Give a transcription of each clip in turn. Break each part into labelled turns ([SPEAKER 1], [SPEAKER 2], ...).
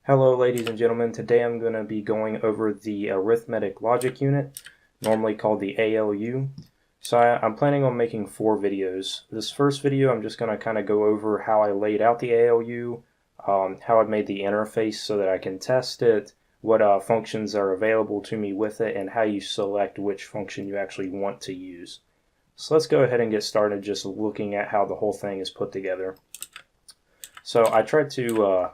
[SPEAKER 1] Hello ladies and gentlemen, today I'm going to be going over the arithmetic logic unit, normally called the ALU. So I'm planning on making 4 videos. This first video I'm just going to kind of go over how I laid out the ALU, how I made the interface so that I can test it, what functions are available to me with it, and how you select which function you actually want to use. So let's go ahead and get started just looking at how the whole thing is put together. So I tried to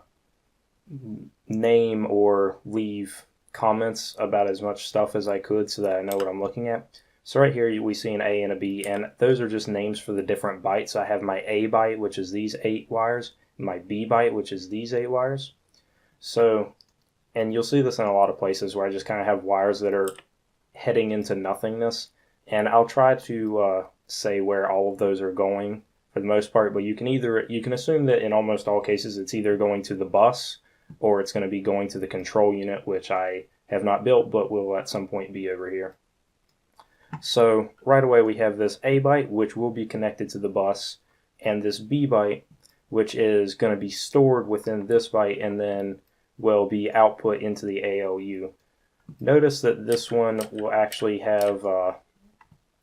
[SPEAKER 1] name or leave comments about as much stuff as I could so that I know what I'm looking at. So right here we see an A and a B, and those are just names for the different bytes. I have my A byte, which is these 8 wires, and my B byte, which is these 8 wires. So, and you'll see this in a lot of places where I just kind of have wires that are heading into nothingness, and I'll try to say where all of those are going for the most part, but you can assume that in almost all cases it's either going to the bus or it's going to be going to the control unit, which I have not built but will at some point be over here. So right away we have this A byte, which will be connected to the bus, and this B byte, which is going to be stored within this byte and then will be output into the ALU. Notice that this one will actually have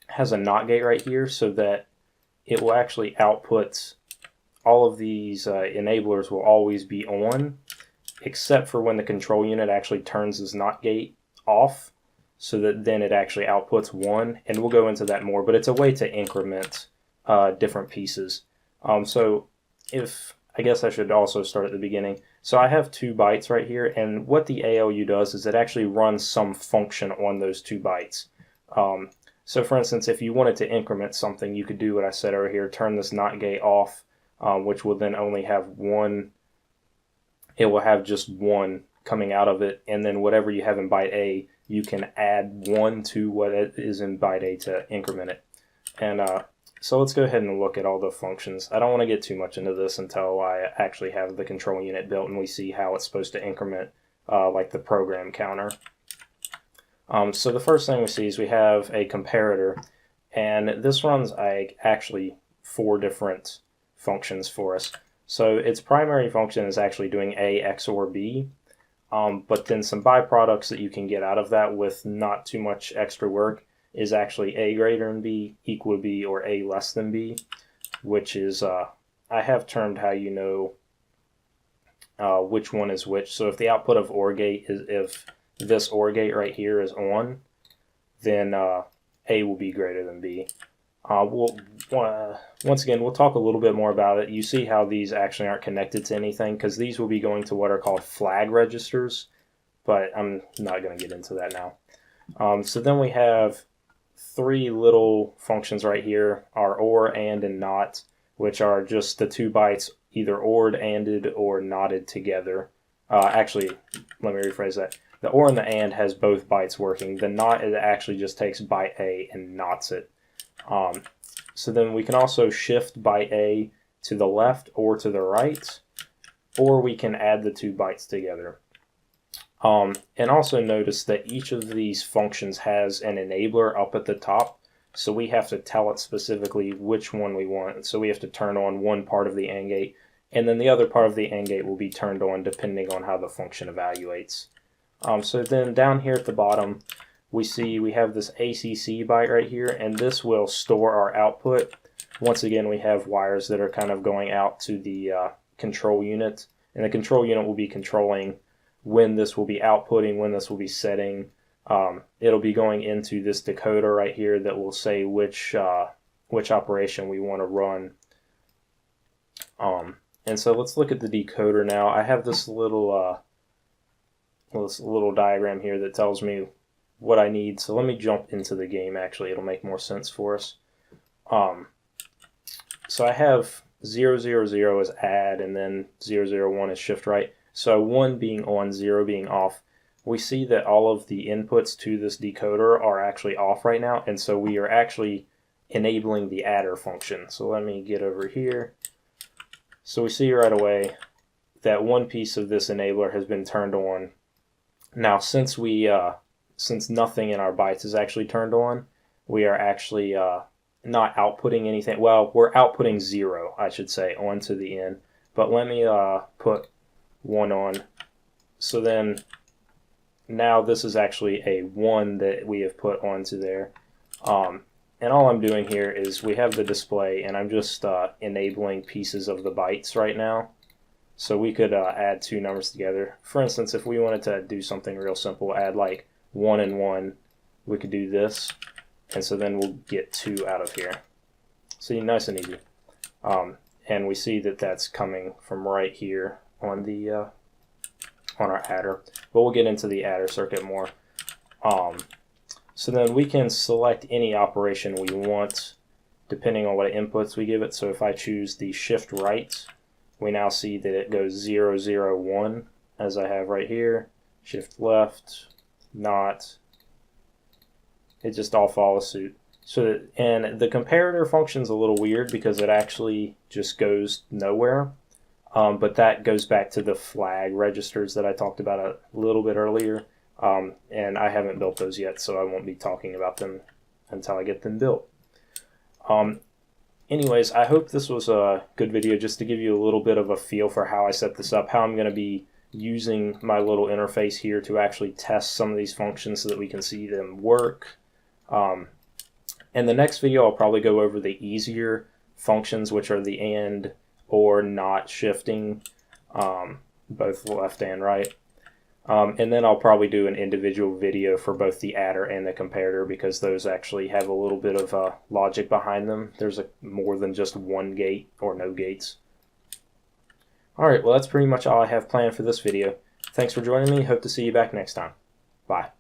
[SPEAKER 1] has a NOT gate right here, so that it will actually output all of these enablers will always be on, except for when the control unit actually turns this NOT gate off, so that then it actually outputs 1, and we'll go into that more, but it's a way to increment different pieces. So I guess I should also start at the beginning. So I have 2 bytes right here, and what the ALU does is it actually runs some function on those 2 bytes. So for instance, if you wanted to increment something, you could do what I said over here, turn this NOT gate off, which will then only have 1. It will have just 1 coming out of it, and then whatever you have in byte A, you can add 1 to what is in byte A to increment it. And so let's go ahead and look at all the functions. I don't want to get too much into this until I actually have the control unit built and we see how it's supposed to increment like the program counter. So the first thing we see is we have a comparator, and this runs actually 4 different functions for us. So its primary function is actually doing A XOR B, but then some byproducts that you can get out of that with not too much extra work is actually A greater than B, equal to B, or A less than B, which is, I have termed how you know which one is which. So if the output of OR gate is, if this OR gate right here is on, then A will be greater than B. Once again, we'll talk a little bit more about it. You see how these actually aren't connected to anything, because these will be going to what are called flag registers, but I'm not going to get into that now. So then we have 3 little functions right here, our OR, AND, and NOT, which are just the 2 bytes either ORed, ANDed, or NOTted together. Actually, let me rephrase that. The OR and the AND has both bytes working. The NOT, it actually just takes byte A and knots it. So then we can also shift byte A to the left or to the right, or we can add the 2 bytes together. And also notice that each of these functions has an enabler up at the top, so we have to tell it specifically which one we want. So we have to turn on one part of the AND gate, and then the other part of the AND gate will be turned on depending on how the function evaluates. So then down here at the bottom, we see we have this ACC byte right here, and this will store our output. Once again, we have wires that are kind of going out to the control unit, and the control unit will be controlling when this will be outputting, when this will be setting. It'll be going into this decoder right here that will say which operation we want to run. And so let's look at the decoder now. I have this little diagram here that tells me what I need. So let me jump into the game. Actually, it'll make more sense for us. So I have 0, 0, 0 is add, and then 0, 0, 1 is shift right. So 1 being on, 0 being off. We see that all of the inputs to this decoder are actually off right now, and so we are actually enabling the adder function. So let me get over here. So we see right away that one piece of this enabler has been turned on. Now, since nothing in our bytes is actually turned on, we are actually not outputting anything. Well, we're outputting 0, I should say, onto the end. But let me put 1 on. So then now this is actually a 1 that we have put onto there. And all I'm doing here is we have the display, and I'm just enabling pieces of the bytes right now. So we could add two numbers together. For instance, if we wanted to do something real simple, add like 1 and 1, we could do this. And so then we'll get 2 out of here. See, nice and easy. And we see that that's coming from right here on the on our adder. But we'll get into the adder circuit more. So then we can select any operation we want depending on what inputs we give it. So if I choose the shift right, we now see that it goes 0, 0, 1, as I have right here. Shift left, not. It just all follows suit. So and the comparator function's a little weird because it actually just goes nowhere. But that goes back to the flag registers that I talked about a little bit earlier. And I haven't built those yet, so I won't be talking about them until I get them built. Anyways, I hope this was a good video just to give you a little bit of a feel for how I set this up, how I'm going to be using my little interface here to actually test some of these functions so that we can see them work. In the next video, I'll probably go over the easier functions, which are the and, or, not shifting, both left and right. And then I'll probably do an individual video for both the adder and the comparator because those actually have a little bit of logic behind them. There's more than just one gate or no gates. Alright, well that's pretty much all I have planned for this video. Thanks for joining me. Hope to see you back next time. Bye.